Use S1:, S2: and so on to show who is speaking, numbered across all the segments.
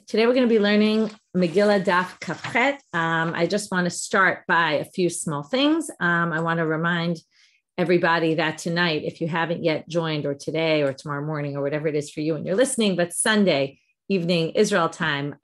S1: Today we're going to be learning Megillah Daf Kafchet. I just want to start by a few small things. I want to remind everybody that tonight, if you haven't yet joined, or today or tomorrow morning or whatever it is for you and you're listening, but Sunday evening Israel time,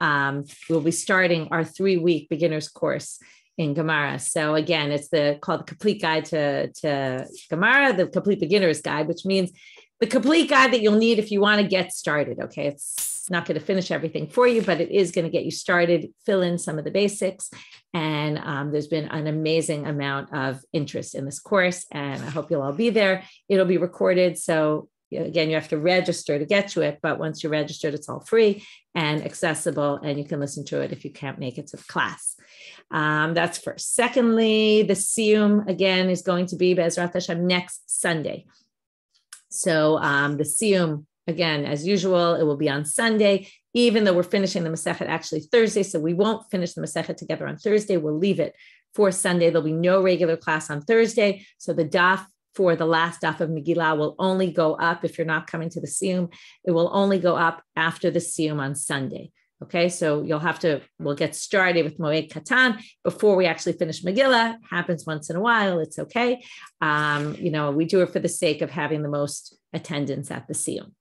S1: we'll be starting our 3-week beginner's course in Gemara. So again, it's called the Complete Guide to Gemara, the Complete Beginner's Guide, which means the complete guide that you'll need if you want to get started. Okay, it's not going to finish everything for you, but it is going to get you started, fill in some of the basics. And there's been an amazing amount of interest in this course, and I hope you'll all be there. It'll be recorded. So again, you have to register to get to it, but once you're registered, it's all free and accessible, and you can listen to it if you can't make it to the class. That's first. Secondly, the Siyum, again, is going to be Be'ezrat Hashem next Sunday. So the Siyum, again, as usual, it will be on Sunday, even though we're finishing the Masechet actually Thursday. So we won't finish the Masechet together on Thursday. We'll leave it for Sunday. There'll be no regular class on Thursday. So the daf for the last daf of Megillah will only go up, if you're not coming to the Siyum, it will only go up after the Siyum on Sunday. Okay, so we'll get started with Moed Katan before we actually finish Megillah. Happens once in a while, it's okay. We do it for the sake of having the most attendance at the Siyum.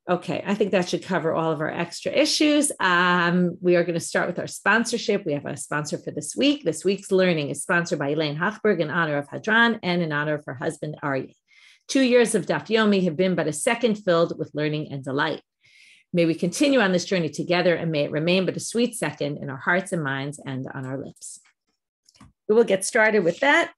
S1: Okay, I think that should cover all of our extra issues. We are going to start with our sponsorship. We have a sponsor for this week. This week's learning is sponsored by Elaine Hochberg in honor of Hadran and in honor of her husband, Aryeh. 2 years of Daf Yomi have been but a second filled with learning and delight. May we continue on this journey together, and may it remain but a sweet second in our hearts and minds and on our lips. We will get started with that,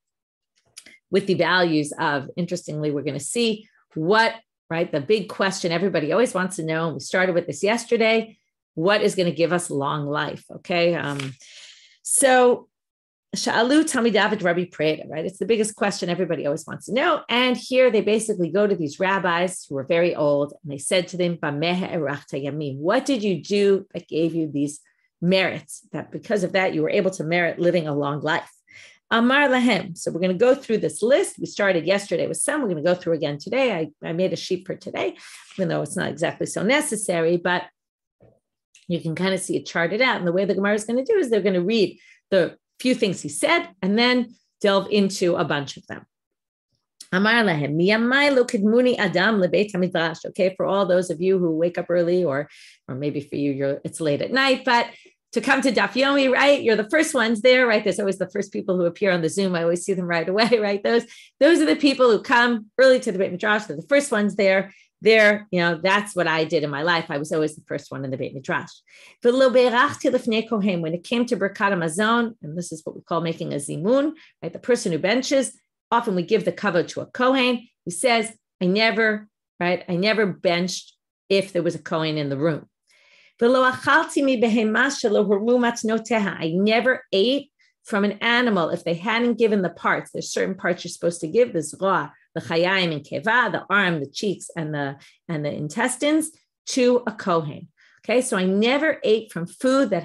S1: with the values of, interestingly, we're going to see the big question everybody always wants to know, and we started with this yesterday, what is going to give us long life, okay? Sha'alu Talmidav Rabbi Preda, right? It's the biggest question everybody always wants to know. And here they basically go to these rabbis who are very old, and they said to them, what did you do that gave you these merits, that because of that you were able to merit living a long life? Amar lahem. So we're going to go through this list. We started yesterday with some. We're going to go through again today. I made a sheet for today, even though it's not exactly so necessary, but you can kind of see it charted out. And the way the Gemara is going to do is they're going to read the few things he said, and then delve into a bunch of them. Amar lahem, miyamai lo kidmuni adam lebeit hamidrash. Okay, for all those of you who wake up early, or maybe for you, it's late at night, but to come to Daf Yomi, right? You're the first ones there, right? There's always the first people who appear on the Zoom. I always see them right away, right? Those are the people who come early to the Beit Midrash. They're the first ones there. That's what I did in my life. I was always the first one in the Beit Midrash. When it came to Birkat HaMazon, and this is what we call making a zimun, right? The person who benches, often we give the kavod to a Kohen who says, I never benched if there was a Kohen in the room. I never ate from an animal if they hadn't given the parts. There's certain parts you're supposed to give, the zra, the chayayim and keva, the arm, the cheeks, and the intestines, to a kohen. Okay, so I never ate from food that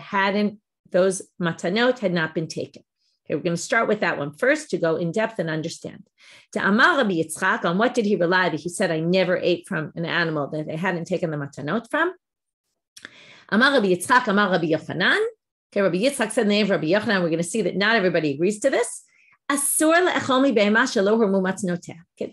S1: those matanot had not been taken. Okay, we're going to start with that one first to go in depth and understand. To Amar Rabbi Yitzchak, on what did he rely that he said I never ate from an animal that they hadn't taken the matanot from? Amar Rabbi Yitzchak, Amar Rabbi Yochanan. Okay, Rabbi Yitzchak said the name of Rabbi Yochanan. We're going to see that not everybody agrees to this. Okay,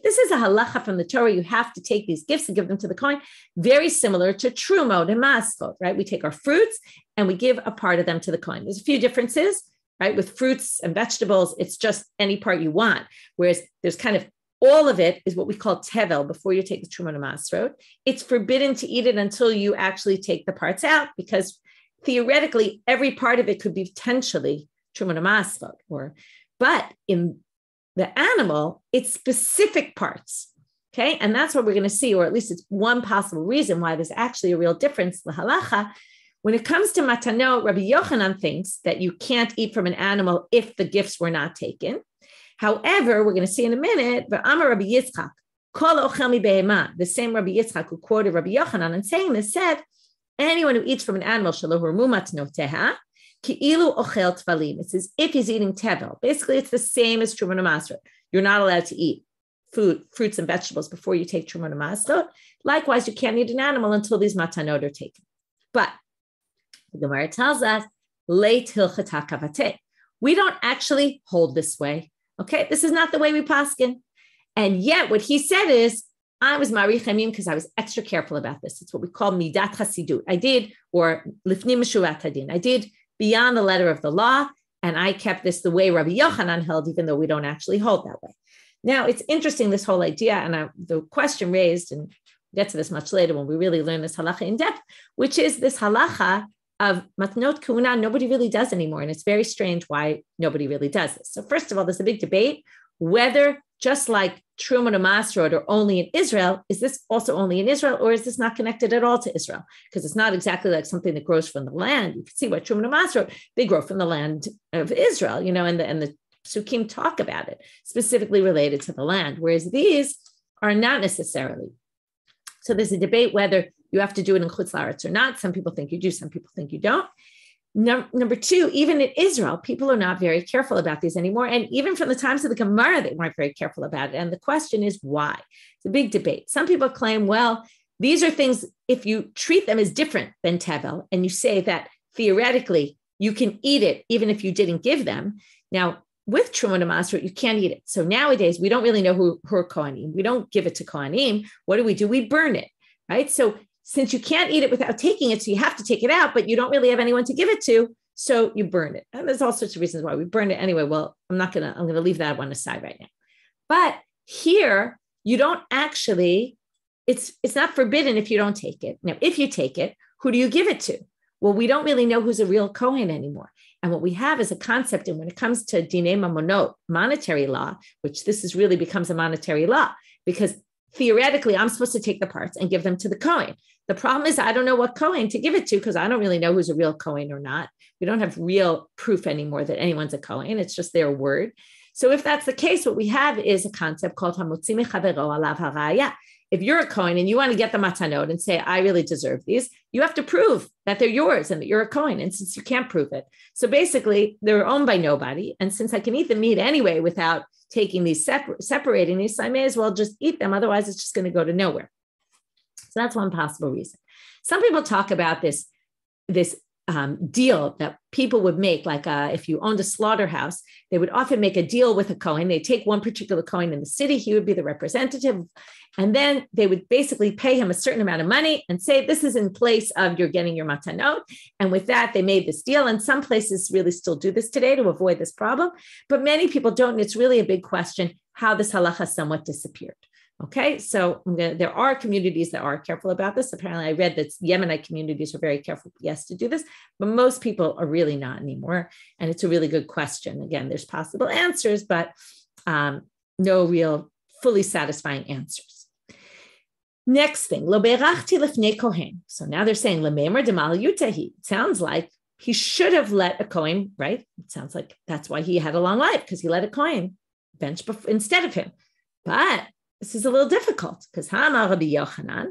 S1: this is a halacha from the Torah. You have to take these gifts and give them to the Kohen, very similar to trumot and maskot, right? We take our fruits and we give a part of them to the Kohen. There's a few differences, right? With fruits and vegetables, it's just any part you want. Whereas there's kind of all of it is what we call tevel before you take the trumot and maskot. It's forbidden to eat it until you actually take the parts out, because theoretically every part of it could be potentially trumot and maskot, but in the animal, it's specific parts, okay? And that's what we're going to see, or at least it's one possible reason why there's actually a real difference, the halacha. When it comes to matanot, Rabbi Yochanan thinks that you can't eat from an animal if the gifts were not taken. However, we're going to see in a minute, but Amar Rabbi Yitzchak, kol ochel mi behema, the same Rabbi Yitzchak who quoted Rabbi Yochanan and saying this said, anyone who eats from an animal, shelo hurmu matnoteha, Ki'ilu ochel tvalim. It's as if he's eating tevel. Basically, it's the same as trumot and maskot. You're not allowed to eat fruits and vegetables before you take trumot and maskot. Likewise, you can't eat an animal until these matanot are taken. But The Gemara tells us, late hilchata kavate. We don't actually hold this way. Okay, this is not the way we paskin. And yet what he said is, I was marich yamim because I was extra careful about this. It's what we call midat chasidut. I did, or lifnim meshuvat hadin. I did beyond the letter of the law, and I kept this the way Rabbi Yochanan held, even though we don't actually hold that way. Now, it's interesting, this whole idea, and the question raised, and we'll get to this much later when we really learn this halacha in depth, which is this halacha of matnot kuna nobody really does anymore. And it's very strange why nobody really does this. So first of all, there's a big debate whether, just like Truma and Masrot are only in Israel, is this also only in Israel, or is this not connected at all to Israel? Because it's not exactly like something that grows from the land. You can see why Truma and Masrot, they grow from the land of Israel, and the Sukkim talk about it, specifically related to the land, whereas these are not necessarily. So there's a debate whether you have to do it in Chutz La'aretz or not. Some people think you do, some people think you don't. Number two, even in Israel, people are not very careful about these anymore. And even from the times of the Gemara, they weren't very careful about it. And the question is why? It's a big debate. Some people claim, well, these are things, if you treat them as different than Tevel, and you say that theoretically you can eat it even if you didn't give them. Now, with Truma and Masrot, you can't eat it. So nowadays, we don't really know who are Kohanim. We don't give it to Kohanim. What do? We burn it, right? So since you can't eat it without taking it, so you have to take it out, but you don't really have anyone to give it to, so you burn it. And there's all sorts of reasons why we burn it anyway. Well, I'm going to leave that one aside right now. But here, you don't actually, it's not forbidden if you don't take it. Now, if you take it, who do you give it to? Well, we don't really know who's a real Kohen anymore. And what we have is a concept, and when it comes to Dinei Mamonot, monetary law, which this is really becomes a monetary law, because theoretically, I'm supposed to take the parts and give them to the Kohen. The problem is I don't know what Kohen to give it to because I don't really know who's a real Kohen or not. We don't have real proof anymore that anyone's a Kohen. It's just their word. So if that's the case, what we have is a concept called Hamotzi Mechavero Alav Haraya. If you're a Kohen and you want to get the matanot and say, I really deserve these, you have to prove that they're yours and that you're a Kohen. And since you can't prove it, so basically they're owned by nobody. And since I can eat the meat anyway without taking these, separating these, so I may as well just eat them. Otherwise, it's just going to go to nowhere. So that's one possible reason. Some people talk about this deal that people would make, like if you owned a slaughterhouse, they would often make a deal with a Kohen. They'd take one particular Kohen in the city. He would be the representative. And then they would basically pay him a certain amount of money and say, this is in place of you're getting your matanot. And with that, they made this deal. And some places really still do this today to avoid this problem. But many people don't. And it's really a big question how this halacha somewhat disappeared. Okay, so there are communities that are careful about this. Apparently, I read that Yemenite communities are very careful, yes, to do this, but most people are really not anymore. And it's a really good question. Again, there's possible answers, but no real fully satisfying answers. Next thing, lo berachti lefnei kohen. So now they're saying lememer demal yutahi. It sounds like he should have let a kohen, right? It sounds like that's why he had a long life, because he let a kohen bench instead of him. But this is a little difficult because Ha'amar Rabbi Yochanan,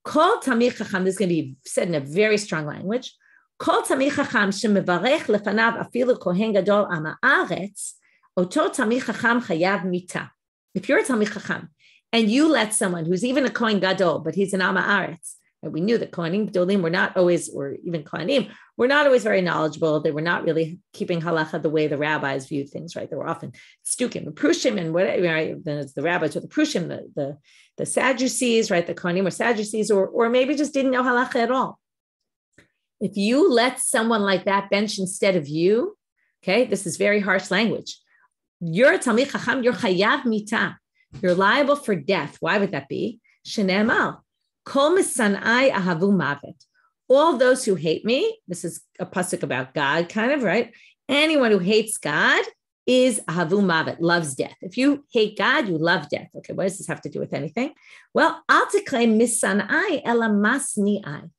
S1: Kol Tamid Chacham, this is going to be said in a very strong language, Kol Tamid Chacham shemevarech lefanav afilu kohen gadol am haaretz, oto Tamid Chacham chayav mita. If you're a Tamid Chacham and you let someone who's even a kohen gadol, but he's an am haaretz, and we knew that Kohanim Gedolim were not always, or even Kohanim, were not always very knowledgeable. They were not really keeping halacha the way the rabbis viewed things, right? They were often stukim and prushim and whatever, right? Then it's the rabbis or the prushim, the Sadducees, right? The Kohanim were Sadducees, or maybe just didn't know halacha at all. If you let someone like that bench instead of you, okay, this is very harsh language. You're a Talmid Chacham, you're chayav mita. You're liable for death. Why would that be? Shene'emal. Kol misanai ahavu mavet. All those who hate me, this is a pasuk about God, kind of, right? Anyone who hates God is ahavu mavet, loves death. If you hate God, you love death. Okay, what does this have to do with anything? Well, al tiklei misanai ela masni'ai.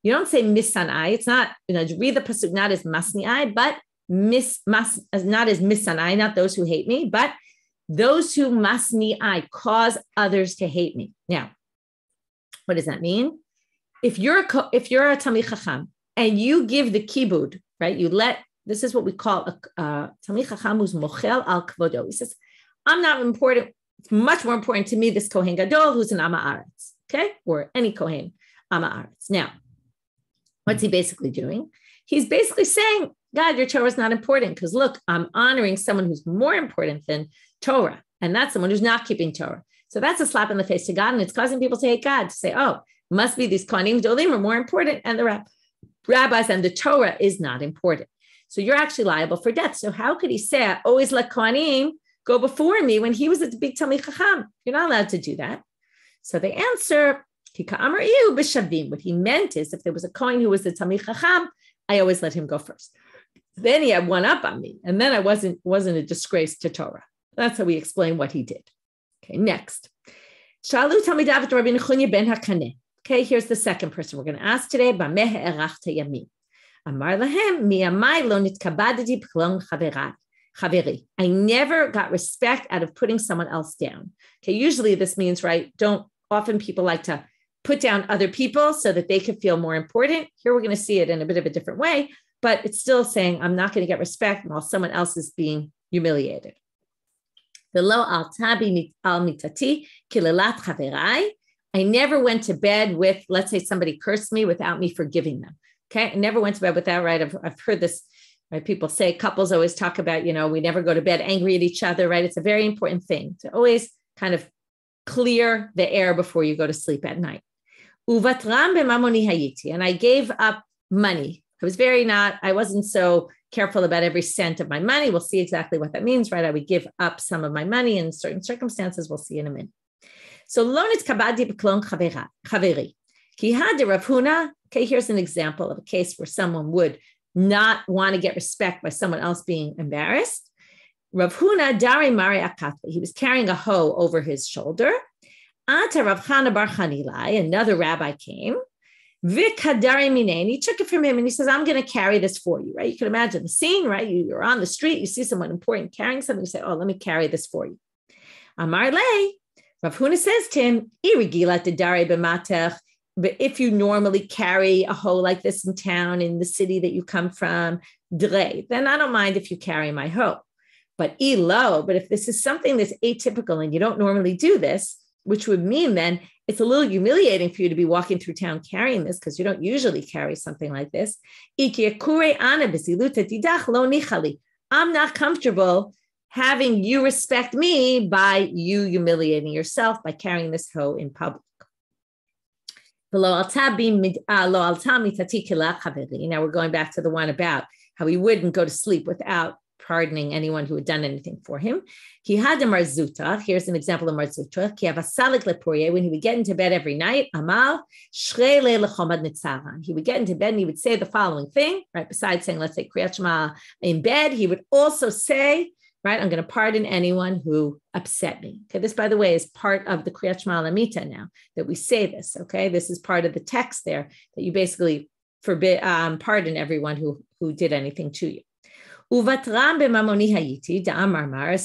S1: You don't say misanai. It's not, read the pasuk not as masni'ai, but not as misanai, not those who hate me, but those who masni'ai, cause others to hate me. Now, what does that mean? If you're a Talmid Chacham and you give the kibud, right? This is what we call a Talmid Chacham who's mochel al kvodo. He says, I'm not important. It's much more important to me, this Kohen Gadol who's an am haaretz, okay? Or any Kohen am haaretz. Now, what's he basically doing? he's basically saying, God, your Torah is not important because look, I'm honoring someone who's more important than Torah. And that's someone who's not keeping Torah. So that's a slap in the face to God. And it's causing people to hate God, to say, oh, must be these Kohanim Gedolim are more important and the rabbis and the Torah is not important. So you're actually liable for death. So how could he say, I always let Kohanim go before me when he was a big Talmid Chacham? You're not allowed to do that. So they answer, what he meant is if there was a Kohen who was the Talmid Chacham, I always let him go first. Then he had one up on me. And then I wasn't a disgrace to Torah. That's how we explain what he did. Okay, next. Shalu Talmidav Rabbi Nechunya ben Hakaneh. Okay, here's the second person we're going to ask today. Bameh erachta yamim. Amar lahem miyamai lo nitkabadeti b'klon chaveri. I never got respect out of putting someone else down. Okay, usually this means, right, often people like to put down other people so that they could feel more important. Here we're going to see it in a bit of a different way, but it's still saying I'm not going to get respect while someone else is being humiliated. I never went to bed with, let's say somebody cursed me without me forgiving them. Okay. I never went to bed with that, right? I've heard this, right? People say couples always talk about, we never go to bed angry at each other, right? It's a very important thing to always kind of clear the air before you go to sleep at night. And I gave up money. I wasn't so careful about every cent of my money. We'll see exactly what that means, right? I would give up some of my money in certain circumstances. We'll see in a minute. So lonit kabadi b'klon chaveri. Ki had Rav Huna. Okay, here's an example of a case where someone would not want to get respect by someone else being embarrassed. Rav Huna dari mari akatli. He was carrying a hoe over his shoulder. Ata Rav Chana bar Chanilai, another rabbi came. Vikadari minei. He took it from him and he says, I'm going to carry this for you, right? You can imagine the scene, right? You're on the street, you see someone important carrying something, you say, oh, let me carry this for you. Amar le, Rav Huna says to him, Irigila tedare b'matech. But if you normally carry a hoe like this in town, in the city that you come from, then I don't mind if you carry my hoe. But if this is something that's atypical and you don't normally do this, which would mean then it's a little humiliating for you to be walking through town carrying this because you don't usually carry something like this. I'm not comfortable having you respect me by you humiliating yourself by carrying this hoe in public. Now we're going back to the one about how he wouldn't go to sleep without pardoning anyone who had done anything for him. He had a marzuta. Here's an example of marzuta. When he would get into bed every night, he would get into bed and he would say the following thing, right? Besides saying, let's say, Kriyat Shema in bed, he would also say, right, I'm going to pardon anyone who upset me. Okay, this, by the way, is part of the Kriyat Shema Lamita now, that we say this, okay? This is part of the text there, that you basically pardon everyone who did anything to you. As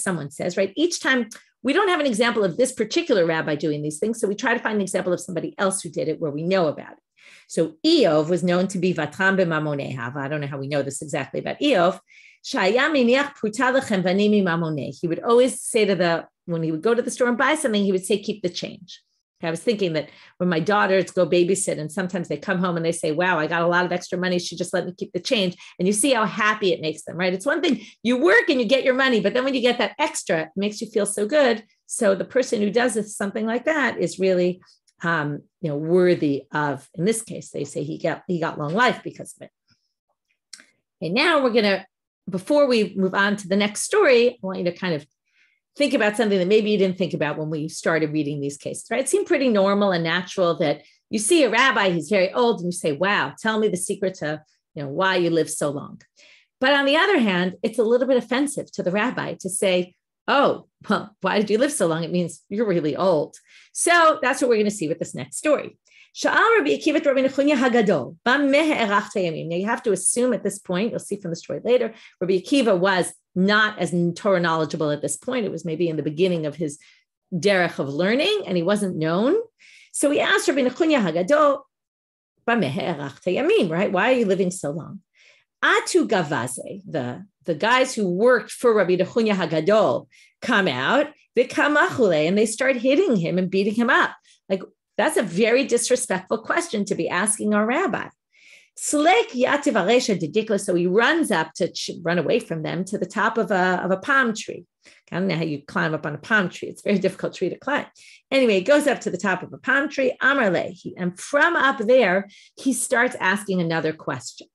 S1: someone says, right, each time, we don't have an example of this particular rabbi doing these things, so we try to find an example of somebody else who did it where we know about it. So Eov was known to be Vatram b'mamonehav. I don't know how we know this exactly about Eov. He would always say when he would go to the store and buy something, he would say, keep the change. I was thinking that when my daughters go babysit and sometimes they come home and they say, wow, I got a lot of extra money. She just let me keep the change. And you see how happy it makes them, right? It's one thing you work and you get your money, but then when you get that extra, it makes you feel so good. So the person who does something like that is really, worthy of, in this case, they say he got long life because of it. And now before we move on to the next story, I want you to kind of think about something that maybe you didn't think about when we started reading these cases, right? It seemed pretty normal and natural that you see a rabbi, he's very old, and you say, wow, tell me the secret to, why you live so long. But on the other hand, it's a little bit offensive to the rabbi to say, oh, well, why did you live so long? It means you're really old. So that's what we're going to see with this next story. Now you have to assume at this point, you'll see from the story later, Rabbi Akiva was not as Torah knowledgeable at this point. It was maybe in the beginning of his derech of learning, and he wasn't known. So he asked Rabbi Nechunya Hagadol, right? Why are you living so long? Atu Gavaze, the guys who worked for Rabbi Nechunya Hagadol come out, and they start hitting him and beating him up. Like, that's a very disrespectful question to be asking our rabbi. Slek yativ aresha didikla. So he runs up to run away from them to the top of a palm tree. I don't know how you climb up on a palm tree. It's a very difficult tree to climb. Anyway, he goes up to the top of a palm tree. Amarle, and from up there, he starts asking another question.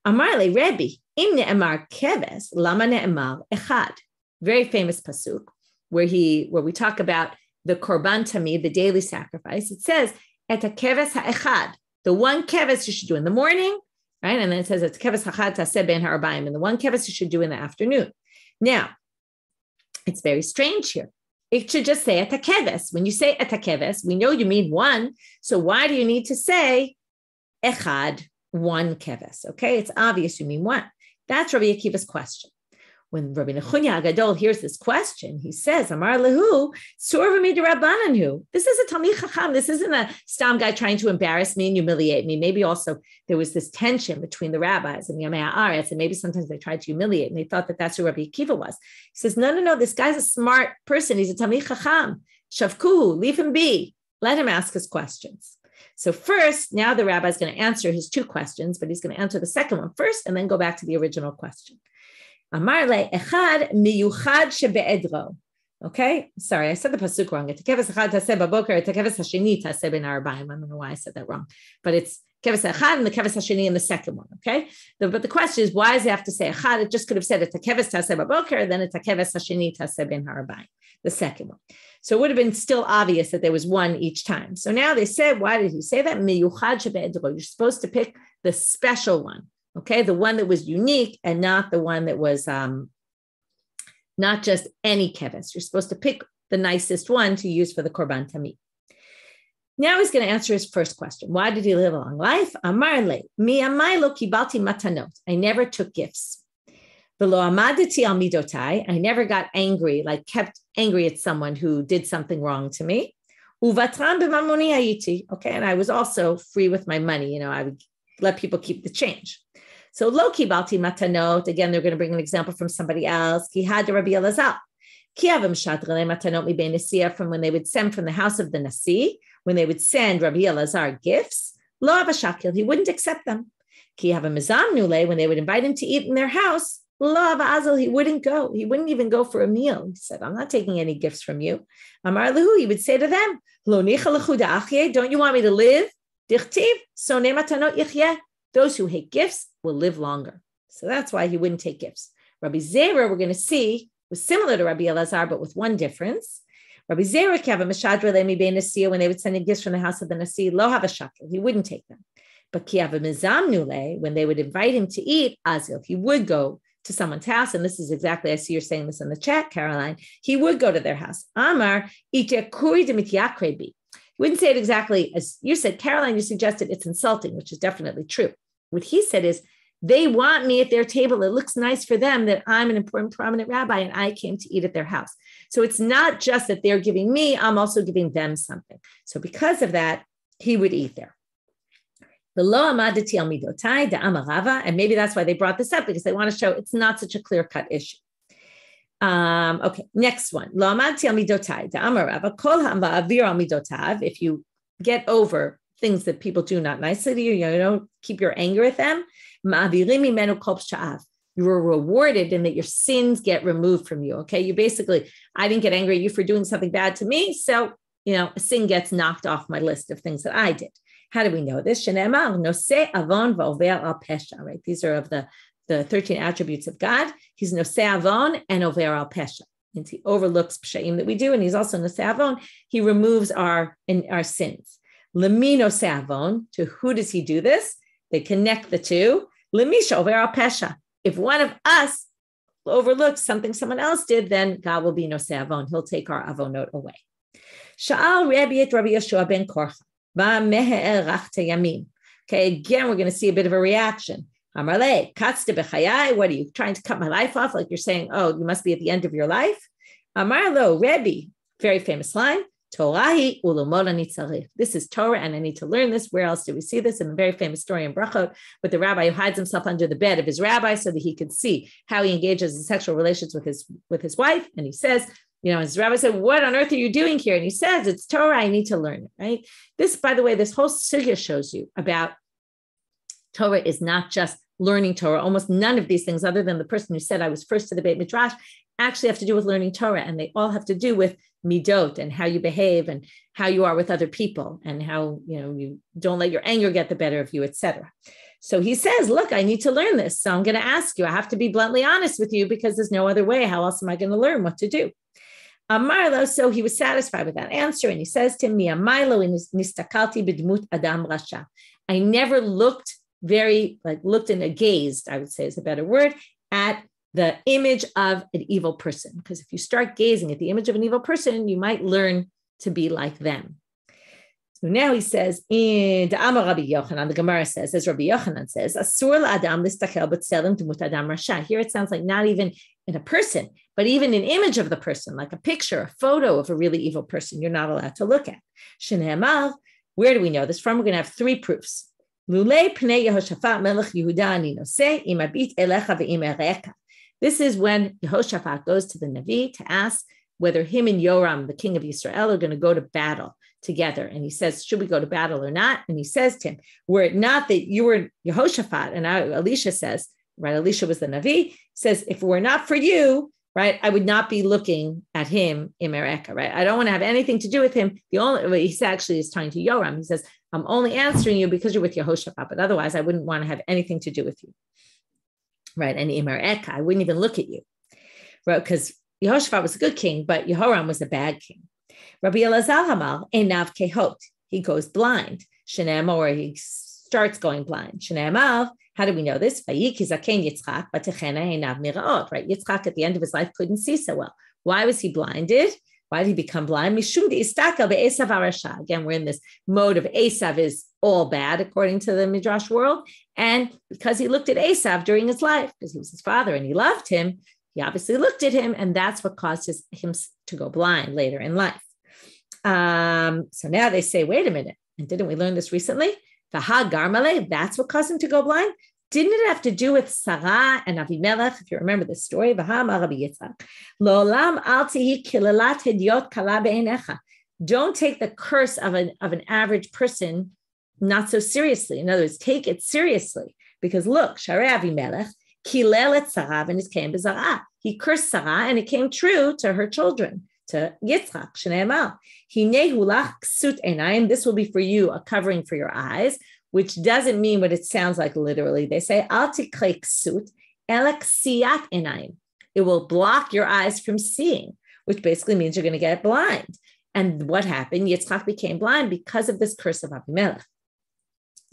S1: Amarle, Rebbe, im ne'emar keves, lama ne'emar echad. Very famous pasuk where we talk about the korban tamid, the daily sacrifice. It says, et keves ha'echad, the one keves you should do in the morning, right? And then it says, et keves ha'echad taseh ben ha'arbaim, and the one keves you should do in the afternoon. Now, it's very strange here. It should just say et keves. When you say et keves, we know you mean one. So why do you need to say echad, one keves? Okay, it's obvious you mean one. That's Rabbi Akiva's question. When Rabbi Nechunya Agadol hears this question, he says, Amar lehu, surva mi d'Rabbanan. This is a Talmid Chacham. This isn't a stam guy trying to embarrass me and humiliate me. Maybe also there was this tension between the rabbis and Yomei Haaretz, and maybe sometimes they tried to humiliate, and they thought that that's who Rabbi Akiva was. He says, no, this guy's a smart person. He's a Talmid Chacham. Shavkuhu, leave him be. Let him ask his questions. So first, now the rabbi is going to answer his two questions, but he's going to answer the second one first and then go back to the original question. Amar le echad miyuchad shebe'edro. Okay, sorry, I said the pasuk wrong. Keves echad taseh baboker, keves hasheni taseh ben arbaim. I don't know why I said that wrong, but it's keves echad and the keves hasheni in the second one. Okay, but the question is, why does it have to say echad? It just could have said it's a keves taseh baboker, then it's a keves hasheni taseh ben arbaim, the second one. So it would have been still obvious that there was one each time. So now they said, why did he say that? Miyuchad shebe'edro. You're supposed to pick the special one. Okay, the one that was unique and not the one that was not just any keves. You're supposed to pick the nicest one to use for the korban tamid. Now he's going to answer his first question. Why did he live a long life? Amar le, mi amai lo kibalti matanot. I never took gifts. V'lo amadati al midotai. I never got angry, like kept angry at someone who did something wrong to me. Uvatran b'mamoni hayiti. Okay, and I was also free with my money. You know, I would let people keep the change. So lo kibalti matanot, again, they're going to bring an example from somebody else. Ki had Rabbi Elazar. Ki avim shadrele matanot mi bein nasiya, from when they would send from the house of the nasi, when they would send Rabbi Elazar gifts, lo avashakil, he wouldn't accept them. Ki avim mizam nule, when they would invite him to eat in their house, lo avazal, he wouldn't go. He wouldn't even go for a meal. He said, I'm not taking any gifts from you. Amar lehu, he would say to them, lo nicha lechu da'achye, don't you want me to live? Dichtiv, sonei matanot yichyeh. Those who hate gifts will live longer. So that's why he wouldn't take gifts. Rabbi Zera, we're going to see, was similar to Rabbi Elazar, but with one difference. Rabbi Zera, when they would send in gifts from the house of the Nasi, lo have a shakil, he wouldn't take them. But when they would invite him to eat, azil, he would go to someone's house. And this is exactly, I see you're saying this in the chat, Caroline, he would go to their house. Amar, he wouldn't say it exactly as you said, Caroline, you suggested it's insulting, which is definitely true. What he said is, they want me at their table. It looks nice for them that I'm an important, prominent rabbi and I came to eat at their house. So it's not just that they're giving me, I'm also giving them something. So because of that, he would eat there. And maybe that's why they brought this up, because they want to show it's not such a clear-cut issue. Okay, next one. If you get over things that people do not nicely to you, you don't keep your anger at them, you were rewarded in that your sins get removed from you. Okay, you basically, I didn't get angry at you for doing something bad to me, so a sin gets knocked off my list of things that I did. How do we know this? Right? These are of the 13 attributes of God. He's nosei avon and over al pesha. And he overlooks pshaim that we do, and he's also nosei avon. He removes our sins. Lemi nosei avon. To who does he do this? They connect the two. Lemisha over al pesha. If one of us overlooks something someone else did, then God will be nosei avon. He'll take our avonot away. Sha'al Rabbi Yeshua ben Korcha. Okay, again, we're going to see a bit of a reaction. Amarle, katzte b'chayai, what are you trying to cut my life off? Like you're saying, oh, you must be at the end of your life. Amarlo, Rebbe, very famous line, Torahi ulumot ani tzarich. This is Torah, and I need to learn this. Where else do we see this? In the very famous story in Brachot, with the rabbi who hides himself under the bed of his rabbi so that he could see how he engages in sexual relations with his wife. And he says, his rabbi said, what on earth are you doing here? And he says, it's Torah, I need to learn it, right? This, by the way, this whole sugya shows you about Torah is not just learning Torah. Almost none of these things, other than the person who said I was first to the Beit Midrash, actually have to do with learning Torah. And they all have to do with midot and how you behave and how you are with other people and how, you don't let your anger get the better of you, etc. So he says, look, I need to learn this. So I'm going to ask you. I have to be bluntly honest with you because there's no other way. How else am I going to learn what to do? Amarlo, so he was satisfied with that answer. And he says to me, Amarlo in nistakalti b'dmut adam rasha. I never looked and gazed, I would say is a better word, at the image of an evil person. Because if you start gazing at the image of an evil person, you might learn to be like them. So now he says, in the Amar Rabbi Yochanan, the Gemara says, as Rabbi Yochanan says, Asur la'adam listakel b'tzelem d'mut adam rasha. Here it sounds like not even in a person, but even an image of the person, like a picture, a photo of a really evil person, you're not allowed to look at. Shene'emar, where do we know this from? We're going to have three proofs. Lulei pnei Yehoshaphat melech Yehuda ani noseh im abit elecha ve'im ereka. This is when Yehoshaphat goes to the Navi to ask whether him and Yoram, the king of Israel, are going to go to battle together. And he says, should we go to battle or not? And he says to him, were it not that you were Yehoshaphat, and Elisha says, right, Elisha was the Navi, says, if it were not for you, right, I would not be looking at him in Mereka, right? I don't want to have anything to do with him. He actually is talking to Yoram. He says, I'm only answering you because you're with Yehoshaphat, but otherwise I wouldn't want to have anything to do with you, right? And in Mereka, I wouldn't even look at you, right? Because Yehoshaphat was a good king, but Yehoram was a bad king. Rabbi Elazar Hamal, Enav Kehot, he goes blind. Shene'emar, or he starts going blind. Shene'emar, how do we know this? Right? Yitzchak at the end of his life couldn't see so well. Why was he blinded? Why did he become blind? Again, we're in this mode of Esav is all bad, according to the Midrash world. And because he looked at Esav during his life, because he was his father and he loved him, he obviously looked at him, and that's what caused him to go blind later in life. So now they say, wait a minute, and didn't we learn this recently? That's what caused him to go blind. Didn't it have to do with Sarah and Avimelech? If you remember the story, don't take the curse of an average person not so seriously. In other words, take it seriously, because look, Sharei Avimelech kilel et Sarah and it came b'zara. He cursed Sarah, and it came true to her children, to Yitzchak. Shneimar, hinehu lach ksut einayim. This will be for you, a covering for your eyes, which doesn't mean what it sounds like literally. They say al tikre ksut ela ksiat einayim. It will block your eyes from seeing, which basically means you're going to get blind. And what happened? Yitzchak became blind because of this curse of Abimelech.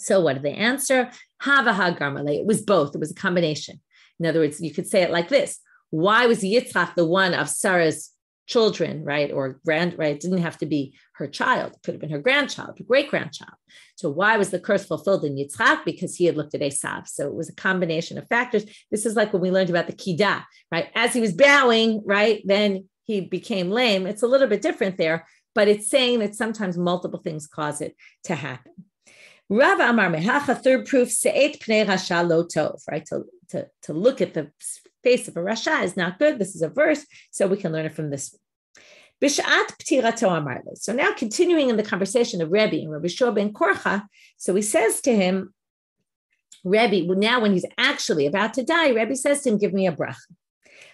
S1: So what did they answer? Hava hagarmale. It was both. It was a combination. In other words, you could say it like this. Why was Yitzchak the one of Sarah's children, right? Or right? It didn't have to be her child. It could have been her grandchild, her great-grandchild. So why was the curse fulfilled in Yitzchak? Because he had looked at Esav. So it was a combination of factors. This is like when we learned about the Kidah, right? As he was bowing, right? Then he became lame. It's a little bit different there, but it's saying that sometimes multiple things cause it to happen. Rav Amar Mehacha, third proof, Se'et Pnei Rasha Lo Tov, right? To look at the face of a Rasha is not good. This is a verse, so we can learn it from this. B'shat Ptirato Amar Le. So now continuing in the conversation of Rebbe and Rabbi Shua ben Korcha, so he says to him, Rebbe, now when he's actually about to die, Rebbe says to him, give me a bracha.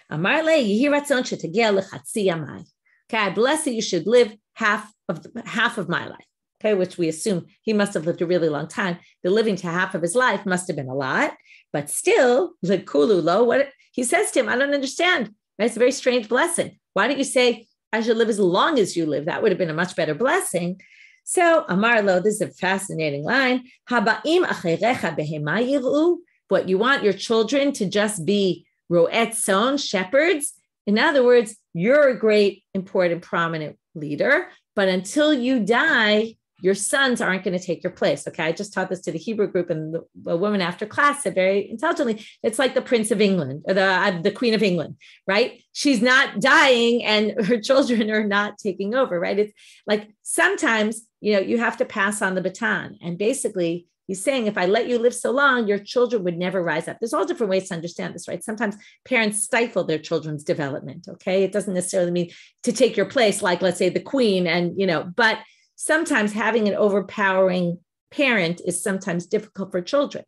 S1: Amar Le, Yehi Ratzon Shetegel Lechatzi Yamai. Okay, I bless that you should live half of my life. Okay, which we assume he must have lived a really long time. The living to half of his life must have been a lot, but still, what he says to him, I don't understand. That's a very strange blessing. Why don't you say, I should live as long as you live? That would have been a much better blessing. So, Amar Lo, this is a fascinating line. Haba'im acherecha behema yiru. What, you want your children to just be ro'et son, shepherds? In other words, you're a great, important, prominent leader, but until you die, your sons aren't going to take your place. Okay, I just taught this to the Hebrew group, and the woman after class said very intelligently, it's like the Prince of England, or the Queen of England, right? She's not dying and her children are not taking over, right? It's like sometimes, you have to pass on the baton. And basically, he's saying, if I let you live so long, your children would never rise up. There's all different ways to understand this, right? Sometimes parents stifle their children's development, okay? It doesn't necessarily mean to take your place, like, let's say, the queen, and, but sometimes having an overpowering parent is sometimes difficult for children.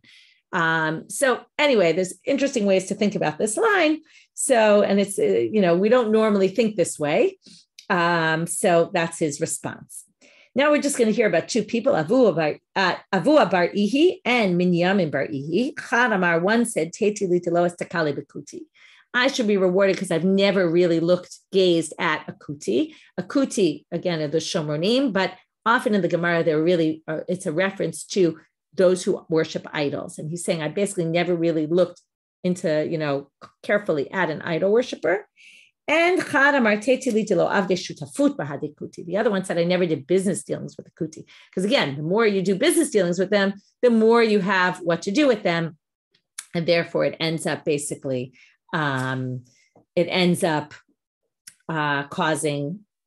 S1: So anyway, there's interesting ways to think about this line. So, and it's, we don't normally think this way. So that's his response. Now we're just going to hear about two people, Avua bar Ihi and Minyamin bar Ihi. Chad Amar, one said, Teti li telo estakali bekuti. I should be rewarded because I've never really gazed at a kuti. A kuti, again, are the Shomronim, but often in the Gemara, it's a reference to those who worship idols. And he's saying, I basically never really looked into, carefully at an idol worshiper. And the other one said, I never did business dealings with the kuti. Because again, the more you do business dealings with them, the more you have what to do with them. And therefore it ends up basically, causing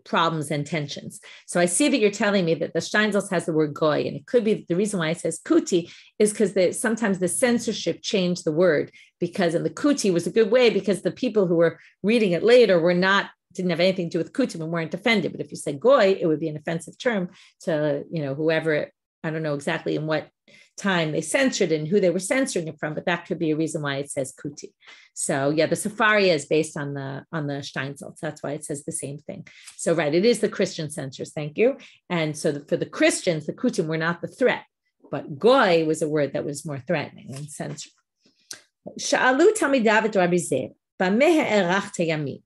S1: problems and tensions. So I see that you're telling me that the Steinsaltz has the word goy, and it could be the reason why it says kuti is because sometimes the censorship changed the word, because in the kuti was a good way because the people who were reading it later didn't have anything to do with kuti and weren't offended. But if you say goy, it would be an offensive term to, whoever, I don't know exactly in what time they censored and who they were censoring it from, but that could be a reason why it says kuti. So yeah, the Sefaria is based on the Steinsaltz. That's why it says the same thing. So right, it is the Christian censors. Thank you. And so for the Christians, the kutim were not the threat, but goy was a word that was more threatening and censored. Sha'alu Talmidav et Rabbi Zeir, b'meh ha'erachta yami.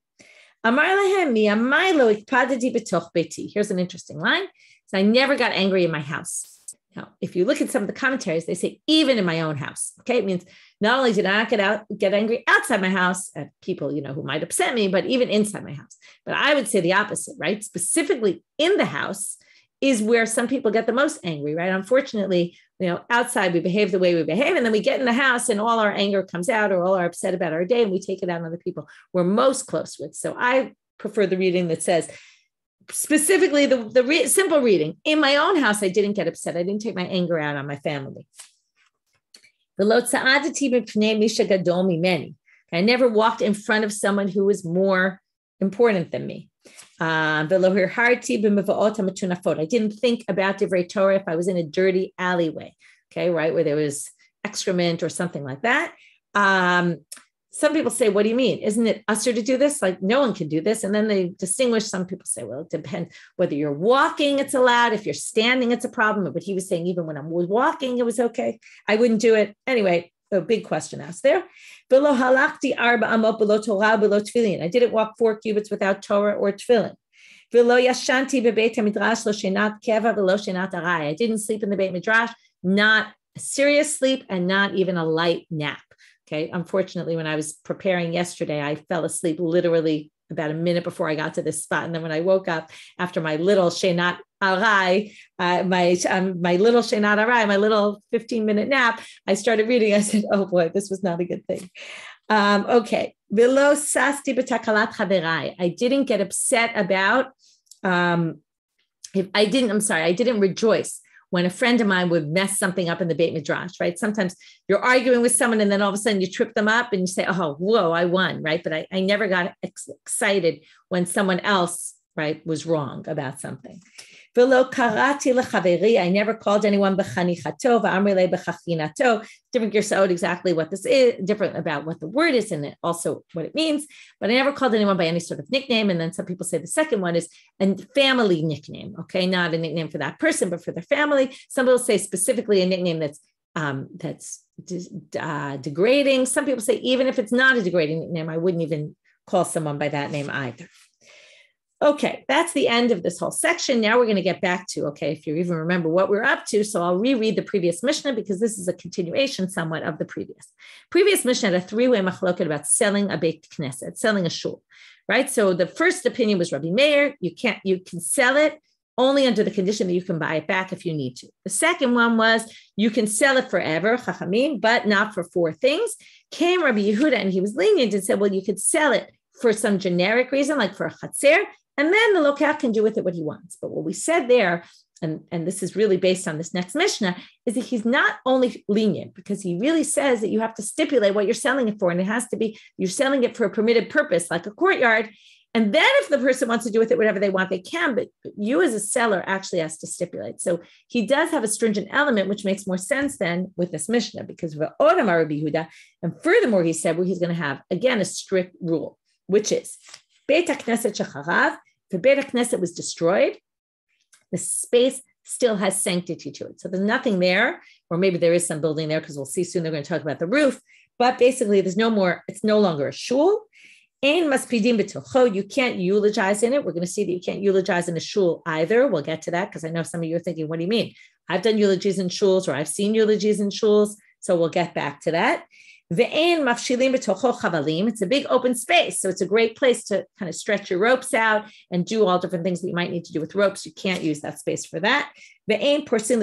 S1: Amar lahem miyamai lo ikpadati b'toch beiti. Here's an interesting line. So I never got angry in my house. Now, if you look at some of the commentaries, they say, even in my own house. Okay, it means not only did I not get angry outside my house at people, who might upset me, but even inside my house. But I would say the opposite, right? Specifically in the house is where some people get the most angry, right? Unfortunately, outside we behave the way we behave, and then we get in the house and all our anger comes out, or all our upset about our day, and we take it out on the people we're most close with. So I prefer the reading that says, specifically the simple reading, in my own house, I didn't get upset. I didn't take my anger out on my family. I never walked in front of someone who was more important than me. I didn't think about divrei Torah if I was in a dirty alleyway, okay, right, where there was excrement or something like that. Some people say, what do you mean? Isn't it usher to do this? Like, no one can do this. And then they distinguish. Some people say, well, it depends whether you're walking, it's allowed. If you're standing, it's a problem. But he was saying, even when I was walking, it was okay. I wouldn't do it. Anyway, a big question asked there. I didn't walk 4 cubits without Torah or tefillin. I didn't sleep in the Beit Midrash, not a serious sleep and not even a light nap. Okay. Unfortunately, when I was preparing yesterday, I fell asleep literally about a minute before I got to this spot. And then when I woke up after my little Shenat Arai, my little 15-minute nap, I started reading. I said, oh boy, this was not a good thing. Okay. I didn't get upset about, I didn't rejoice when a friend of mine would mess something up in the Beit Midrash, right? Sometimes you're arguing with someone and then all of a sudden you trip them up and you say, oh, whoa, I won, right? But I never got excited when someone else, right, was wrong about something. I never called anyone b'chanichato v'amrele b'chachinato. Different gersot exactly what this is, different about what the word is and also what it means. But I never called anyone by any sort of nickname. And then some people say the second one is a family nickname. Okay, not a nickname for that person, but for their family. Some people say specifically a nickname that's degrading. Some people say even if it's not a degrading nickname, I wouldn't even call someone by that name either. Okay, that's the end of this whole section. Now we're going to get back to, okay, if you even remember what we're up to. So I'll reread the previous Mishnah because this is a continuation somewhat of the previous. Previous Mishnah had a 3-way machloket about selling a Beit Knesset, selling a shul, right? So the first opinion was Rabbi Meir. You can sell it only under the condition that you can buy it back if you need to. The second one was you can sell it forever, Chachamim, but not for 4 things. Came Rabbi Yehuda and he was lenient and said, well, you could sell it for some generic reason, like for a chatzer, and then the lokach can do with it what he wants. But what we said there, and this is really based on this next Mishnah, is that he's not only lenient, because he really says that you have to stipulate what you're selling it for, and it has to be, you're selling it for a permitted purpose, like a courtyard, And then if the person wants to do with it whatever they want, they can, but you as a seller actually has to stipulate. So he does have a stringent element, which makes more sense than with this Mishnah, because and furthermore, he said, well, he's going to have, again, a strict rule, which is, Beit HaKnesset shecharav, if Beit HaKnesset was destroyed, the space still has sanctity to it. So there's nothing there, or maybe there is some building there, because we'll see soon they're going to talk about the roof, but basically there's no more, it's no longer a shul. You can't eulogize in it. We're going to see that you can't eulogize in a shul either. We'll get to that because I know some of you are thinking, what do you mean? I've done eulogies in shuls, or I've seen eulogies in shuls. So we'll get back to that. It's a big open space. So it's a great place to kind of stretch your ropes out and do all different things that you might need to do with ropes. You can't use that space for that. Let's say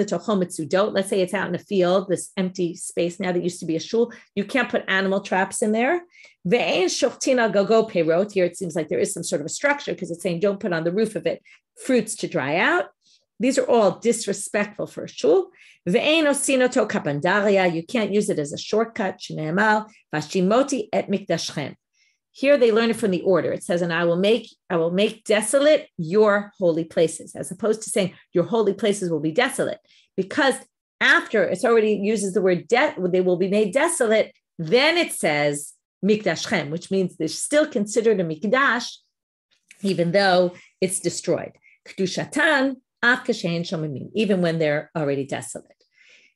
S1: it's out in a field, this empty space now that used to be a shul. You can't put animal traps in there. Here it seems like there is some sort of a structure because it's saying don't put on the roof of it fruits to dry out. These are all disrespectful for a shul. You can't use it as a shortcut. Here they learn it from the order. It says, and I will make desolate your holy places, as opposed to saying your holy places will be desolate. Because after it's already uses the word they will be made desolate, then it says mikdashchem, which means they're still considered a mikdash, even though it's destroyed. Kedushatan, even when they're already desolate.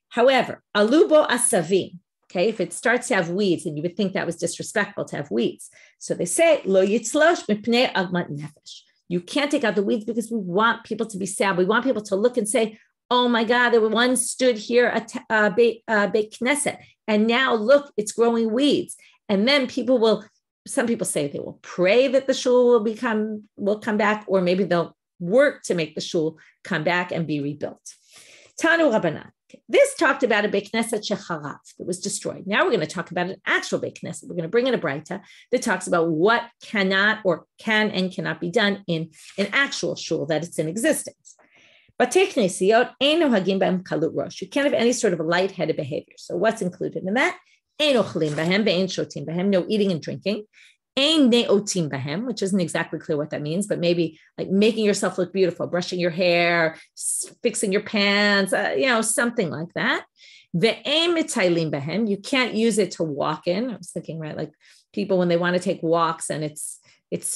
S1: However, alubo asavim, okay, if it starts to have weeds, and you would think that was disrespectful to have weeds. So they say, lo yitzlosh mipnei agmat nefesh. You can't take out the weeds because we want people to be sad. We want people to look and say, oh my God, there one stood here at Beit Knesset, and now look, it's growing weeds. And then some people say they will pray that the shul will come back, or maybe they'll work to make the shul come back and be rebuilt. Tanu Rabbanit. This talked about a Beit Knesset shecharav that was destroyed. Now we're going to talk about an actual Beit Knesset. We're going to bring in a Braita that talks about what cannot or can and cannot be done in an actual shul that it's in existence. But you can't have any sort of a lightheaded behavior. So what's included in that? No eating and drinking. Which isn't exactly clear what that means, but maybe like making yourself look beautiful, brushing your hair, fixing your pants, something like that. You can't use it to walk in. I was thinking, right, like people when they want to take walks and it's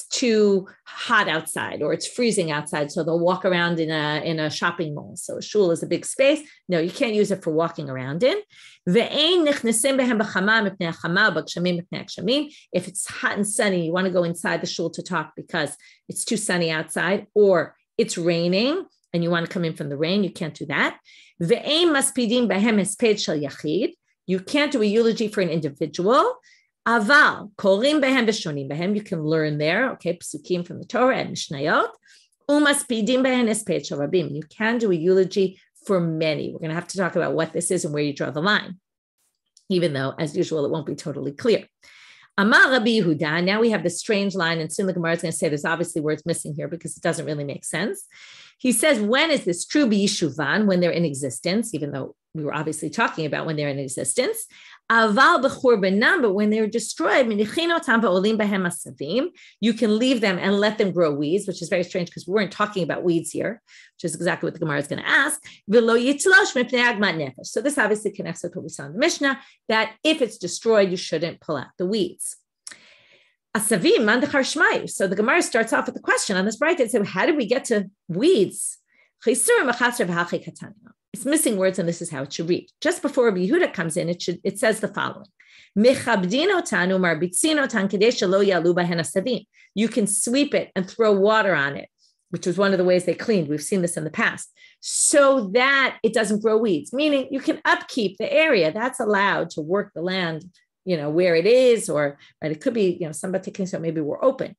S1: too hot outside or it's freezing outside, so they'll walk around in a shopping mall. So a shul is a big space. No, you can't use it for walking around in. If it's hot and sunny, you want to go inside the shul to talk because it's too sunny outside, or it's raining and you want to come in from the rain, you can't do that. You can't do a eulogy for an individual. Aval, korim behem v'shonim behem, you can learn there, okay, psukim from the Torah and Mishnayot. Umaspidim behem esped shel rabim, you can do a eulogy for many. We're going to have to talk about what this is and where you draw the line, even though, as usual, it won't be totally clear. Amar Rabbi Yehuda, now we have this strange line, and soon the Gemara is going to say there's obviously words missing here because it doesn't really make sense. He says, when is this true? B'yishuvan, when they're in existence, even though we were obviously talking about when they're in existence. Aval b'churbanam, but when they're destroyed, you can leave them and let them grow weeds, which is very strange because we weren't talking about weeds here, which is exactly what the Gemara is going to ask. So this obviously connects with what we saw in the Mishnah, that if it's destroyed, you shouldn't pull out the weeds. Asavim, mandachar shmayu. So the Gemara starts off with the question on this Braita. So how did we get to weeds? It's missing words, and this is how it should read. Just before Rabbi Yehuda comes in, it says the following. You can sweep it and throw water on it, which was one of the ways they cleaned. We've seen this in the past, so that it doesn't grow weeds, meaning you can upkeep the area. That's allowed to work the land, where it is, or right, it could be, somebody thinking so maybe we're open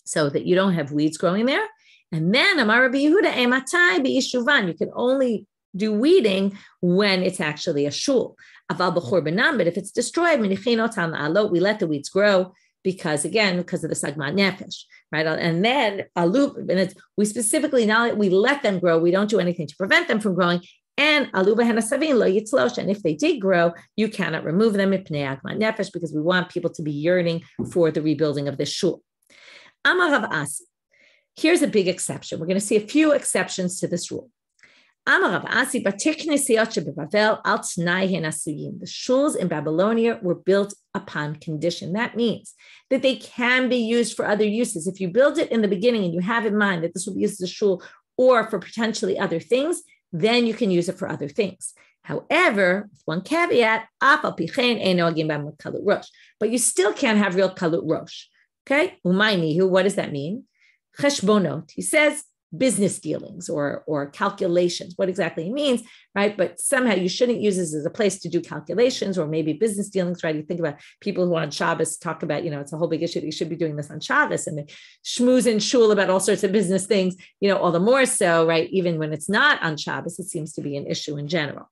S1: so that you don't have weeds growing there. And then Amar Rabbi Yehuda, ematai b'yishuvan, you can only do weeding when it's actually a shul. Aval b'churbanam, but if it's destroyed, we let the weeds grow because of the sagmat nefesh, right? And then we specifically, now we let them grow, we don't do anything to prevent them from growing. And alu behen asavim lo yitzlosh, and if they did grow, you cannot remove them mipnei agmat nefesh, because we want people to be yearning for the rebuilding of this shul. Amar Rav Asi. Here's a big exception. We're going to see a few exceptions to this rule. Amar Rav Asi, the shuls in Babylonia were built upon condition. That means that they can be used for other uses. If you build it in the beginning and you have in mind that this will be used as a shul or for potentially other things, then you can use it for other things. However, with one caveat, but you still can't have real kalut rosh. Okay? What does that mean? Cheshbonot. He says business dealings or calculations, what exactly he means, right? But somehow you shouldn't use this as a place to do calculations or maybe business dealings, right? You think about people who on Shabbos talk about, it's a whole big issue that you should be doing this on Shabbos and they schmooze in shul about all sorts of business things, all the more so, right? Even when it's not on Shabbos, it seems to be an issue in general.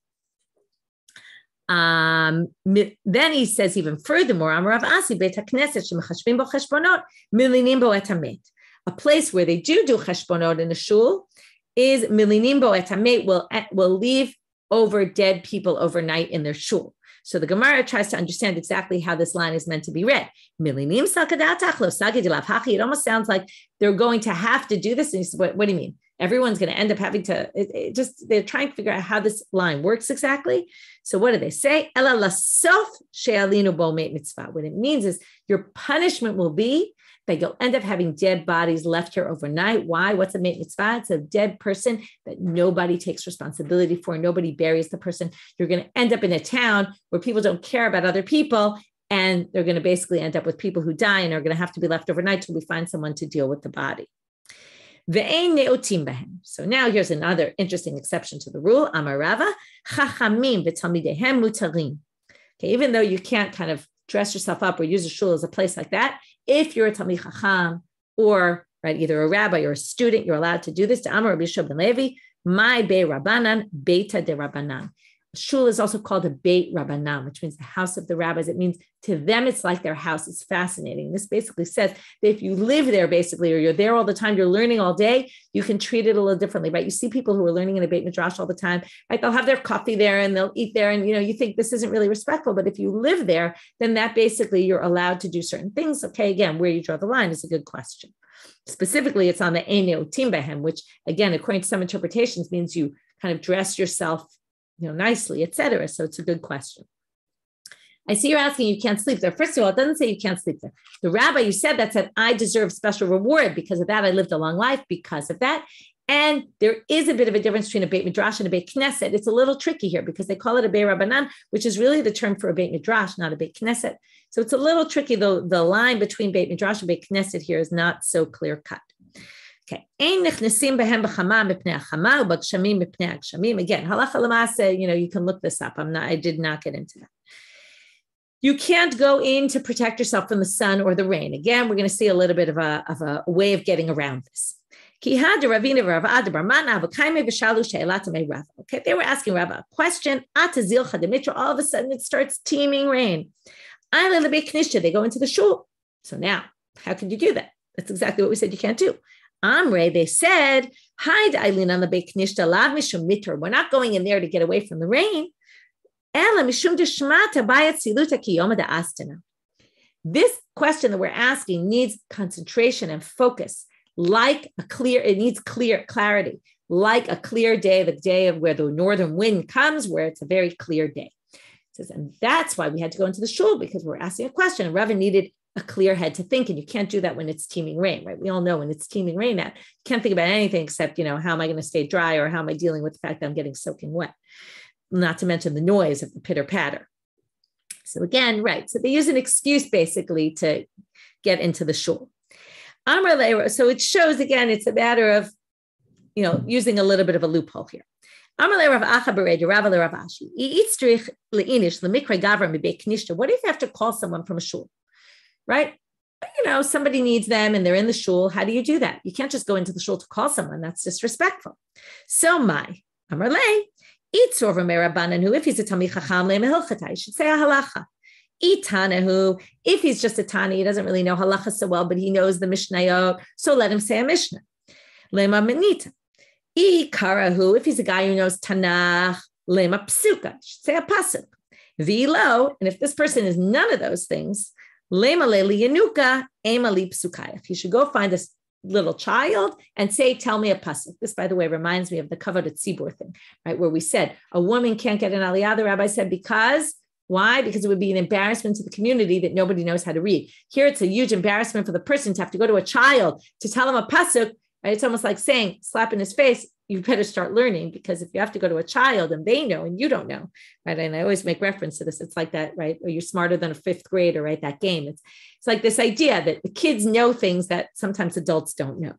S1: Then he says even furthermore, Amar Rav Asi, Beit HaKnesset shemachashbim bo cheshbonot milinim bo et hamet. A place where they do cheshbonot in a shul is milinim bo et hamet, will leave over dead people overnight in their shul. So the Gemara tries to understand exactly how this line is meant to be read. Milinim sakadatach lo sagid lav hachi. It almost sounds like they're going to have to do this. And he says, what do you mean? Everyone's going to end up having to, they're trying to figure out how this line works exactly. So what do they say? Ela lasof she'alinu bo meit mitzvah. What it means is your punishment will be that you'll end up having dead bodies left here overnight. Why? What's a meit mitzvah? It's a dead person that nobody takes responsibility for. Nobody buries the person. You're going to end up in a town where people don't care about other people. And they're going to basically end up with people who die and are going to have to be left overnight till we find someone to deal with the body. So now here's another interesting exception to the rule. Amar Rava, chachamim v'talmidehem mutarim. Okay, even though you can't kind of dress yourself up or use a shul as a place like that, if you're a talmid chacham or either a rabbi or a student, you're allowed to do this. To Amar Rabbi Yishua ben Levi, my be Rabbanan, beita de Rabbanan. Shul is also called a Beit Rabbanan, which means the house of the rabbis. It means to them, it's like their house. It's fascinating. This basically says that if you live there basically, or you're there all the time, you're learning all day, you can treat it a little differently, right? You see people who are learning in a Beit Midrash all the time, right? They'll have their coffee there and they'll eat there. And, you think this isn't really respectful, but if you live there, then that basically you're allowed to do certain things. Okay. Again, where you draw the line is a good question. Specifically, it's on the Eneotim Behem, which again, according to some interpretations means you kind of dress yourself nicely, etc. So it's a good question. I see you're asking, you can't sleep there. First of all, it doesn't say you can't sleep there. The rabbi you said that said, I deserve special reward because of that. I lived a long life because of that. And there is a bit of a difference between a Beit Midrash and a Beit Knesset. It's a little tricky here because they call it a Beit Rabbanan, which is really the term for a Beit Midrash, not a Beit Knesset. So it's a little tricky. The line between Beit Midrash and Beit Knesset here is not so clear cut. Okay. Again, halacha l'maaseh, you can look this up. I did not get into that. You can't go in to protect yourself from the sun or the rain. Again, we're going to see a little bit of a way of getting around this. Okay, they were asking Rabbi a question. All of a sudden, it starts teeming rain. They go into the shul. So now, how can you do that? That's exactly what we said you can't do. Amre, they said, hide Eileen on the Beit Knishta, lav mishum mitur. We're not going in there to get away from the rain. Ela mishum deshmata bayat siluta kiyoma da astana. This question that we're asking needs concentration and focus, it needs clarity, like a clear day, the day of where the northern wind comes, where it's a very clear day. It says, and that's why we had to go into the shul, because we're asking a question. And Rava needed a clear head to think, and you can't do that when it's teeming rain, right? We all know when it's teeming rain that you can't think about anything except, how am I going to stay dry, or how am I dealing with the fact that I'm getting soaking wet? Not to mention the noise of the pitter patter. So again, right. So they use an excuse basically to get into the shul. So it shows again, it's a matter of, using a little bit of a loophole here. What if you have to call someone from a shul? Right? Somebody needs them and they're in the shul. How do you do that? You can't just go into the shul to call someone. That's disrespectful. So Amar Le, Rabbanan, if he's a Talmid Chacham, he should say a halacha. Itanahu, if he's just a Tani, he doesn't really know halacha so well, but he knows the Mishnayot, so let him say a Mishnah. Lema Menita. Ikarahu, if he's a guy who knows Tanakh, Lema Psuka, should say a Pasuk. Vilo, and if this person is none of those things, He should go find this little child and say, tell me a pasuk. This, by the way, reminds me of the kavod tzibur thing, right? Where we said a woman can't get an aliyah. The rabbi said, because why? Because it would be an embarrassment to the community that nobody knows how to read. Here, it's a huge embarrassment for the person to have to go to a child to tell him a pasuk, right? It's almost like saying, slap in his face, you better start learning, because if you have to go to a child and they know and you don't know, right? And I always make reference to this. It's like that, right? Or you're smarter than a fifth grader, right? That game. It's like this idea that the kids know things that sometimes adults don't know.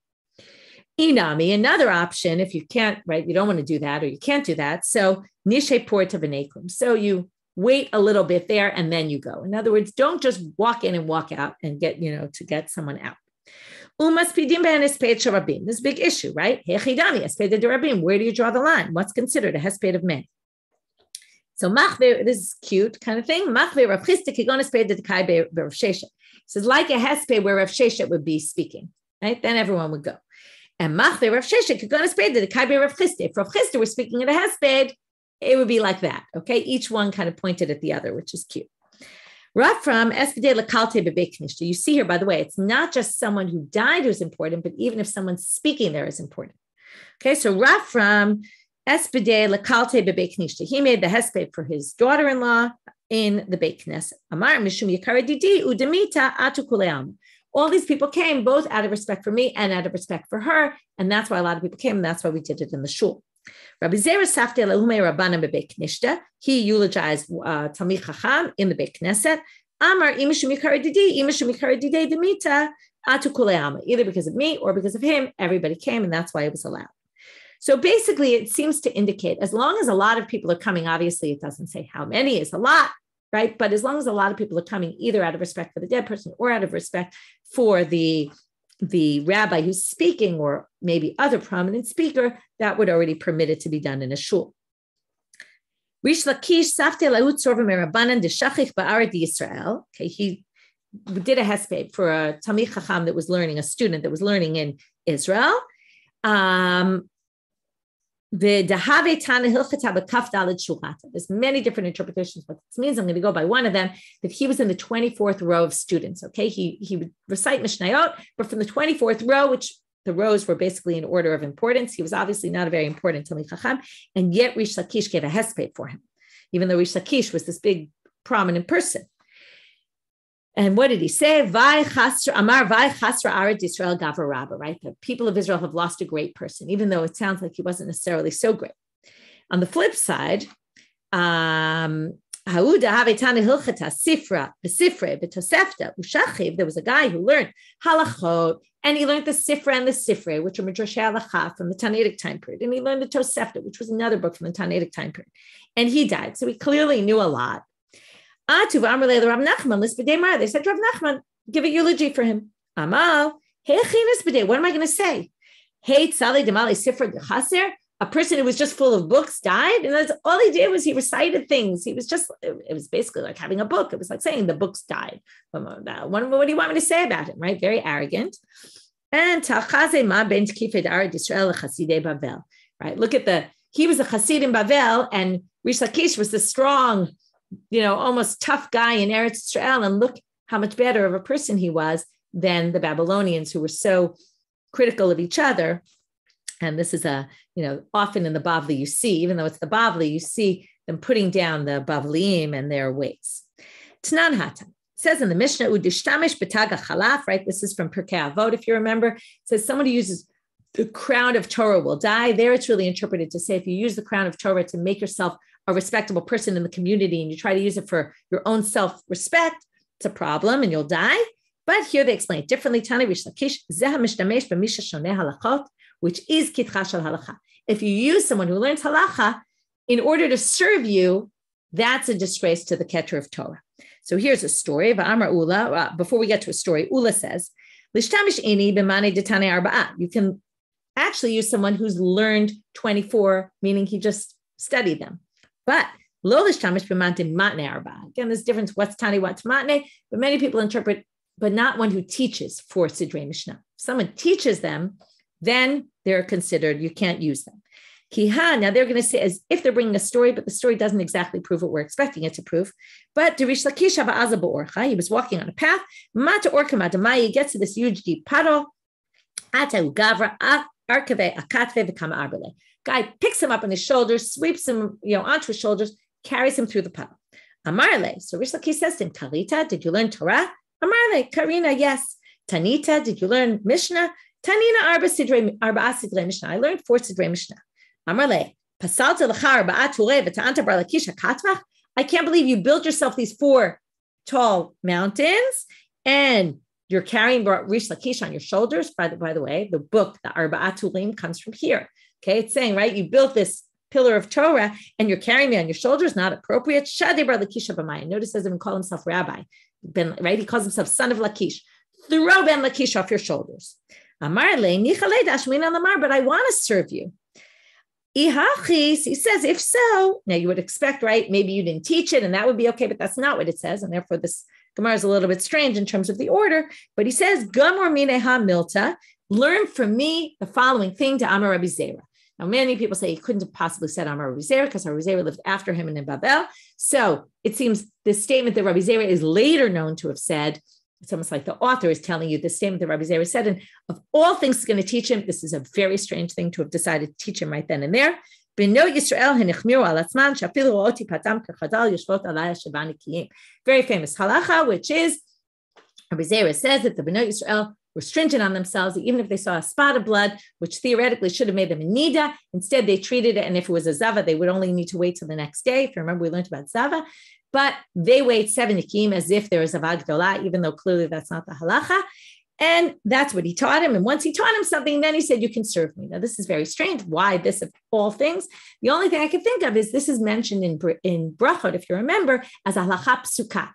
S1: Inami, another option, if you can't, right? You don't want to do that, or you can't do that. So nishe porta v'nekum. So you wait a little bit there and then you go. In other words, don't just walk in and walk out and get, to get someone out. This is a big issue, right? Where do you draw the line? What's considered a hesped of men? So this is cute kind of thing. So it's like a hesped where Rav Sheshet would be speaking, right? Then everyone would go. And Rav Sheshet could go on a spade the kai Rav Chisda. If Rav Chisda were speaking at a hesped, it would be like that, okay? Each one kind of pointed at the other, which is cute. Rav from Espede Lakalte Bebek Knishta. You see here, by the way, it's not just someone who died who's important, but even if someone's speaking there is important. Okay, so Rav from Espede Lakalte Bebek Knishta. He made the hesped for his daughter-in-law in the Beit Knesset. Amar Mishum Yikara Didi Udemita Atu Kuleam. All these people came both out of respect for me and out of respect for her, and that's why a lot of people came, and that's why we did it in the shul. Rabbi Zera Safte Lahume Rabbanan Bebeit Knishta. He eulogized Talmid Chacham in the Beit Knesset. Amar Imishum Yikara Didi Demita Atu Kuleam. Either because of me or because of him, everybody came, and that's why it was allowed. So basically, it seems to indicate as long as a lot of people are coming, obviously it doesn't say how many is a lot, right? But as long as a lot of people are coming, either out of respect for the dead person or out of respect for the rabbi who's speaking, or maybe other prominent speaker, that would already permit it to be done in a shul. Rish Lakish Safte Laut Sorva Merabanan de Shachich Ba'aret Yisrael. Okay, he did a hesped for a Talmid Chacham that was learning, a student that was learning in Israel. There's many different interpretations what this means. I'm going to go by one of them, that he was in the 24th row of students. Okay, he would recite Mishnayot, but from the 24th row, which the rows were basically in order of importance, he was obviously not a very important Talmid Chacham, and yet Rish Lakish gave a hesped for him, even though Rish Lakish was this big prominent person. And what did he say? Amar vai chasra aret Yisrael gavra rabba, right? The people of Israel have lost a great person, even though it sounds like he wasn't necessarily so great. On the flip side, there was a guy who learned halachot, and he learned the Sifra and the Sifre, which are Midrashei Halacha from the Tannaitic time period. And he learned the Tosefta, which was another book from the Tannaitic time period. And he died. So he clearly knew a lot. They said, Rav Nachman, give a eulogy for him. Amal, what am I going to say? A person who was just full of books died, and that's all he did was he recited things. It was basically like having a book. It was like saying the books died. What do you want me to say about him, right? Very arrogant. And right, look at he was a Chassid in Bavel, and Rish Lakish was the strong, almost tough guy in Eretz Israel, and look how much better of a person he was than the Babylonians, who were so critical of each other. And this is often in the Bavli you see, even though it's the Bavli, you see them putting down the Bavliim and their ways. Tnan Hatan says in the Mishnah, Udishtamish betaga chalaf, right? This is from Pirkei Avot, if you remember. It says someone who uses the crown of Torah will die. There it's really interpreted to say if you use the crown of Torah to make yourself a respectable person in the community and you try to use it for your own self-respect, it's a problem and you'll die. But here they explain it differently. Tani Rish Lakish, Zeha Mishtamesh b'misha shoneh halachot, which is kitcha shel halacha. If you use someone who learns halacha in order to serve you, that's a disgrace to the Keter of Torah. So here's a story. V'amar Ula, before we get to a story, Ula says, Lishtamish ini b'mane detane arba'a. You can actually use someone who's learned 24, meaning he just studied them. But lo lishtamish b'mane matne arba'a. Again, there's a difference. What's tani, what's matne? But many people interpret, but not one who teaches for Sidrei Mishnah. If someone teaches them, then they're considered, you can't use them. Kiha, now they're going to say as if they're bringing a story, but the story doesn't exactly prove what we're expecting it to prove. But he was walking on a path. Mata orkama damai gets to this huge deep puddle. Ata ugavra arkave akatve v'kama arbele. Guy picks him up on his shoulders, sweeps him, onto his shoulders, carries him through the puddle. Amarle. So Rish Lakish says to him, Kalita, did you learn Torah? Amarle, Karina, yes. Tanita, did you learn Mishnah? Tanina arba sidrei Mishnah. I learned 4 sidrei Mishnah. Amarle, pasalta l'char ba'ature v'ta'anta bar Lakish hakatvach. I can't believe you built yourself these 4 tall mountains and you're carrying Rish Lakish on your shoulders. By the way, the book, the Arba'at Tulim, comes from here. Okay, it's saying, right, you built this pillar of Torah and you're carrying me on your shoulders, not appropriate. Shadei bar Lakish b'mayim. Notice he doesn't even call himself rabbi. Right? He calls himself son of Lakish. Throw Ben Lakish off your shoulders. Amar le nichale dashmin alamar, but I want to serve you. Ihachis, he says, if so, now you would expect, right? Maybe you didn't teach it and that would be okay, but that's not what it says. And therefore this Gemara is a little bit strange in terms of the order, but he says, Gamor mineha milta, learn from me the following thing to Amar Rabbi Zera. Now, many people say he couldn't have possibly said Amar Rabbi Zera because Rabbi Zera lived after him in Babel. So it seems the statement that Rabbi Zera is later known to have said, it's almost like the author is telling you the statement that Rabbi Zera said, and of all things he's going to teach him, this is a very strange thing to have decided to teach him right then and there. Very famous halacha, which is Rabbi Zera says that the Bnei Yisrael were stringent on themselves, even if they saw a spot of blood, which theoretically should have made them a nida. Instead, they treated it, and if it was a zava, they would only need to wait till the next day. If you remember, we learned about zava. But they wait 7 nikim as if there is a vagdola, even though clearly that's not the halacha. And that's what he taught him. And once he taught him something, then he said, you can serve me. Now, this is very strange. Why this of all things? The only thing I can think of is this is mentioned in Brachot, if you remember, as a halacha psuka.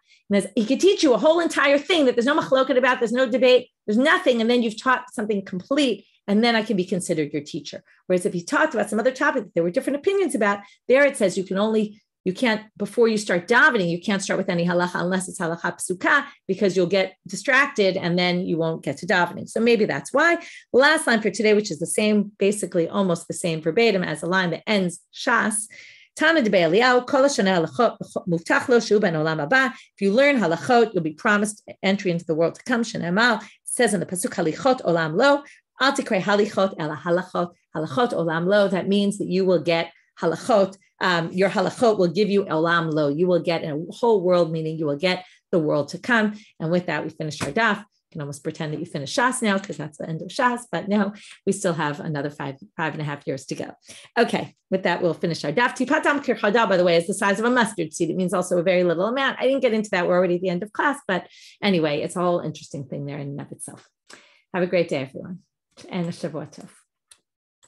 S1: He could teach you a whole entire thing that there's no machloket about, there's no debate, there's nothing, and then you've taught something complete, and then I can be considered your teacher. Whereas if he talked about some other topic that there were different opinions about, there it says you can't, before you start davening, you can't start with any halacha unless it's halacha psuka, because you'll get distracted and then you won't get to davening. So maybe that's why. The last line for today, which is the same, basically almost the same verbatim as the line that ends Shas, Tana de Be'eliyahu, kol hashana halachot muftach lo shu ben olam haba. If you learn halachot, you'll be promised entry into the world to come. Shenemal says in the pasuk halichot olam lo, al tikrei halichot ela halachot, halachot olam lo. That means that you will get halachot. Your halachot will give you olam lo. You will get a whole world, meaning you will get the world to come. And with that, we finish our daf. You can almost pretend that you finished Shas now because that's the end of Shas, but no, we still have another 5.5 years to go. Okay, with that, we'll finish our daf. Tipatam kirchada, by the way, is the size of a mustard seed. It means also a very little amount. I didn't get into that. We're already at the end of class, but anyway, it's a whole interesting thing there in and of itself. Have a great day, everyone, and a Shavua Tov.